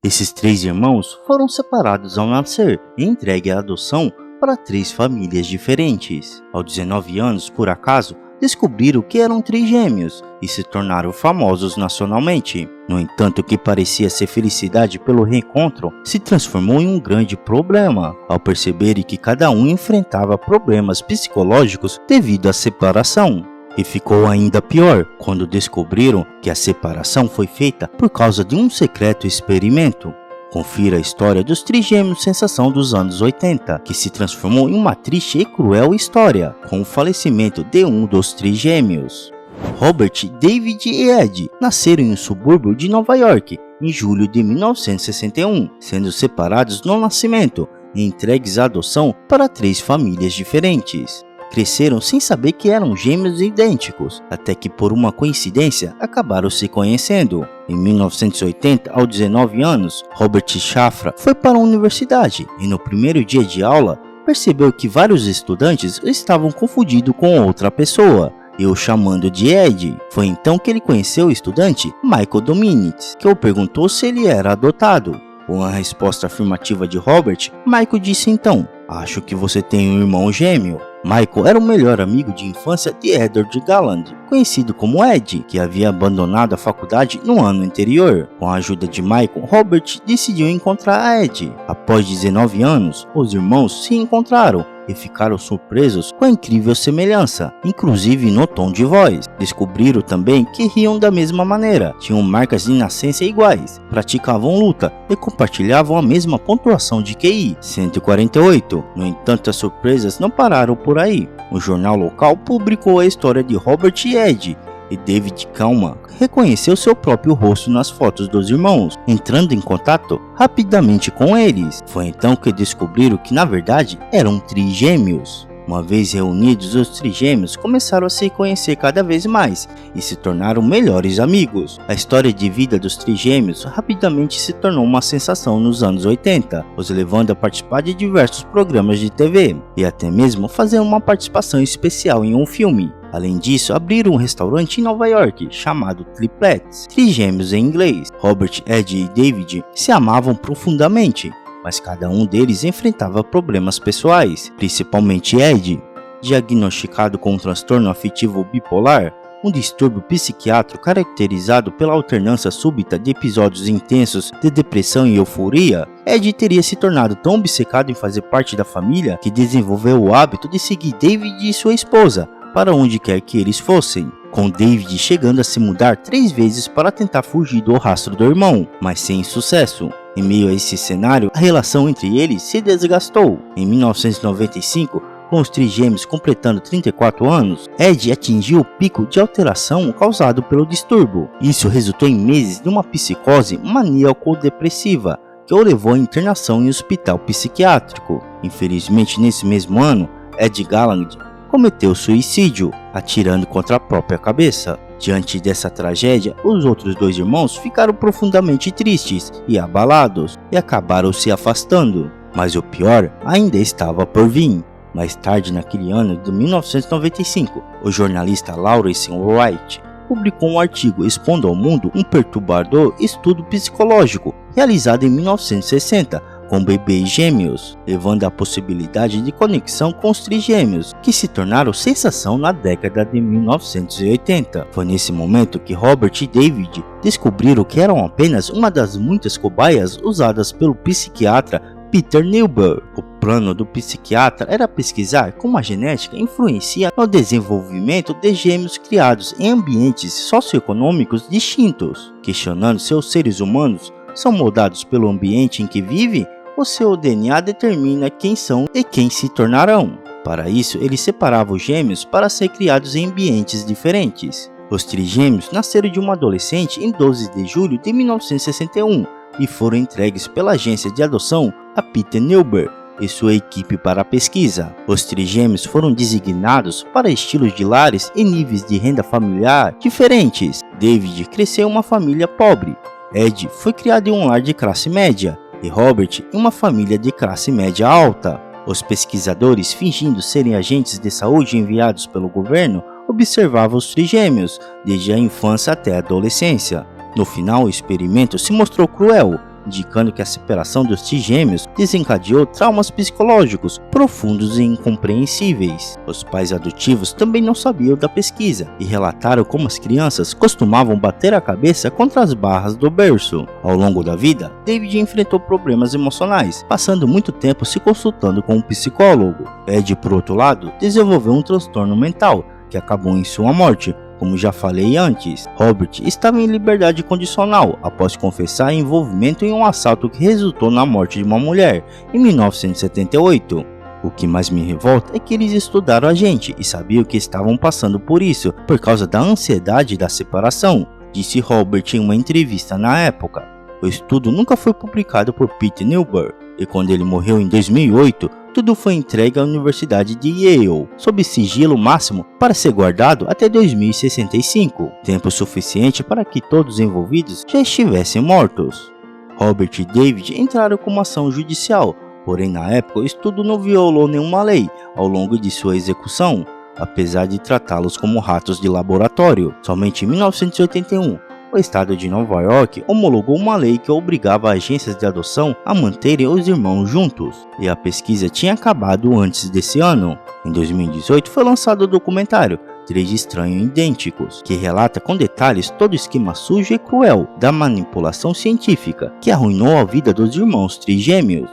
Esses 3 irmãos foram separados ao nascer e entregue à adoção para 3 famílias diferentes. Aos 19 anos, por acaso, descobriram que eram trigêmeos e se tornaram famosos nacionalmente. No entanto, o que parecia ser felicidade pelo reencontro se transformou em um grande problema, ao perceberem que cada um enfrentava problemas psicológicos devido à separação. E ficou ainda pior quando descobriram que a separação foi feita por causa de um secreto experimento. Confira a história dos trigêmeos sensação dos anos 80, que se transformou em uma triste e cruel história, com o falecimento de um dos trigêmeos. Robert, David e Ed nasceram em um subúrbio de Nova York em julho de 1961, sendo separados no nascimento e entregues à adoção para 3 famílias diferentes. Cresceram sem saber que eram gêmeos idênticos, até que por uma coincidência acabaram se conhecendo. Em 1980, aos 19 anos, Robert Shafra foi para a universidade e no primeiro dia de aula percebeu que vários estudantes estavam confundindo com outra pessoa e o chamando de Ed. Foi então que ele conheceu o estudante Michael Dominitz, que o perguntou se ele era adotado. Com a resposta afirmativa de Robert, Michael disse então: "Acho que você tem um irmão gêmeo." Michael era o melhor amigo de infância de Edward Galland, conhecido como Ed, que havia abandonado a faculdade no ano anterior. Com a ajuda de Michael, Robert decidiu encontrar a Ed. Após 19 anos, os irmãos se encontraram e ficaram surpresos com a incrível semelhança, inclusive no tom de voz. Descobriram também que riam da mesma maneira, tinham marcas de nascença iguais, praticavam luta e compartilhavam a mesma pontuação de QI, 148. No entanto, as surpresas não pararam por aí. O jornal local publicou a história de Robert e Ed, e David Kalman reconheceu seu próprio rosto nas fotos dos irmãos, entrando em contato rapidamente com eles. Foi então que descobriram que na verdade eram trigêmeos. Uma vez reunidos, os trigêmeos começaram a se conhecer cada vez mais e se tornaram melhores amigos. A história de vida dos trigêmeos rapidamente se tornou uma sensação nos anos 80, os levando a participar de diversos programas de TV e até mesmo fazer uma participação especial em um filme. Além disso, abriram um restaurante em Nova York chamado Triplets, trigêmeos em inglês. Robert, Ed e David se amavam profundamente, mas cada um deles enfrentava problemas pessoais, principalmente Ed, diagnosticado com um transtorno afetivo bipolar, um distúrbio psiquiátrico caracterizado pela alternância súbita de episódios intensos de depressão e euforia. Ed teria se tornado tão obcecado em fazer parte da família que desenvolveu o hábito de seguir David e sua esposa para onde quer que eles fossem, com David chegando a se mudar 3 vezes para tentar fugir do rastro do irmão, mas sem sucesso. Em meio a esse cenário, a relação entre eles se desgastou. Em 1995, com os trigêmeos completando 34 anos, Ed atingiu o pico de alteração causado pelo distúrbio. Isso resultou em meses de uma psicose maníaco-depressiva, que o levou à internação em um hospital psiquiátrico. Infelizmente, nesse mesmo ano, Ed Galland cometeu suicídio, atirando contra a própria cabeça. Diante dessa tragédia, os outros 2 irmãos ficaram profundamente tristes e abalados e acabaram se afastando. Mas o pior ainda estava por vir. Mais tarde, naquele ano de 1995, o jornalista Lawrence Wright publicou um artigo expondo ao mundo um perturbador estudo psicológico realizado em 1960 com bebês gêmeos, levando à possibilidade de conexão com os trigêmeos, que se tornaram sensação na década de 1980. Foi nesse momento que Robert e David descobriram que eram apenas uma das muitas cobaias usadas pelo psiquiatra Peter Newberg. O plano do psiquiatra era pesquisar como a genética influencia no desenvolvimento de gêmeos criados em ambientes socioeconômicos distintos, questionando se os seres humanos são moldados pelo ambiente em que vivem ou seu DNA determina quem são e quem se tornarão. Para isso, ele separava os gêmeos para ser criados em ambientes diferentes. Os trigêmeos nasceram de uma adolescente em 12 de julho de 1961 e foram entregues pela agência de adoção a Peter Newberg e sua equipe para a pesquisa. Os trigêmeos foram designados para estilos de lares e níveis de renda familiar diferentes. David cresceu em uma família pobre. Ed foi criado em um lar de classe média e Robert em uma família de classe média alta. Os pesquisadores, fingindo serem agentes de saúde enviados pelo governo, observavam os trigêmeos desde a infância até a adolescência. No final, o experimento se mostrou cruel indicando que a separação dos trigêmeos desencadeou traumas psicológicos profundos e incompreensíveis. Os pais adotivos também não sabiam da pesquisa e relataram como as crianças costumavam bater a cabeça contra as barras do berço. Ao longo da vida, David enfrentou problemas emocionais, passando muito tempo se consultando com um psicólogo. Ed, por outro lado, desenvolveu um transtorno mental que acabou em sua morte. Como já falei antes, Robert estava em liberdade condicional após confessar envolvimento em um assalto que resultou na morte de uma mulher em 1978. O que mais me revolta é que eles estudaram a gente e sabiam que estavam passando por isso por causa da ansiedade da separação, disse Robert em uma entrevista na época. O estudo nunca foi publicado por Pete Newberg e quando ele morreu em 2008, tudo foi entregue à Universidade de Yale, sob sigilo máximo para ser guardado até 2065, tempo suficiente para que todos os envolvidos já estivessem mortos. Robert e David entraram com uma ação judicial, porém na época o estudo não violou nenhuma lei ao longo de sua execução, apesar de tratá-los como ratos de laboratório. Somente em 1981, o estado de Nova York homologou uma lei que obrigava agências de adoção a manterem os irmãos juntos, e a pesquisa tinha acabado antes desse ano. Em 2018 foi lançado o documentário Três Estranhos Idênticos, que relata com detalhes todo o esquema sujo e cruel da manipulação científica que arruinou a vida dos irmãos trigêmeos.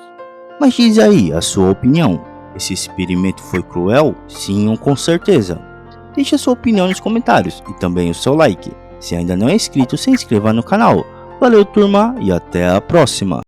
Mas diz aí a sua opinião, esse experimento foi cruel? Sim ou com certeza? Deixe a sua opinião nos comentários e também o seu like. Se ainda não é inscrito, se inscreva no canal. Valeu, turma, e até a próxima!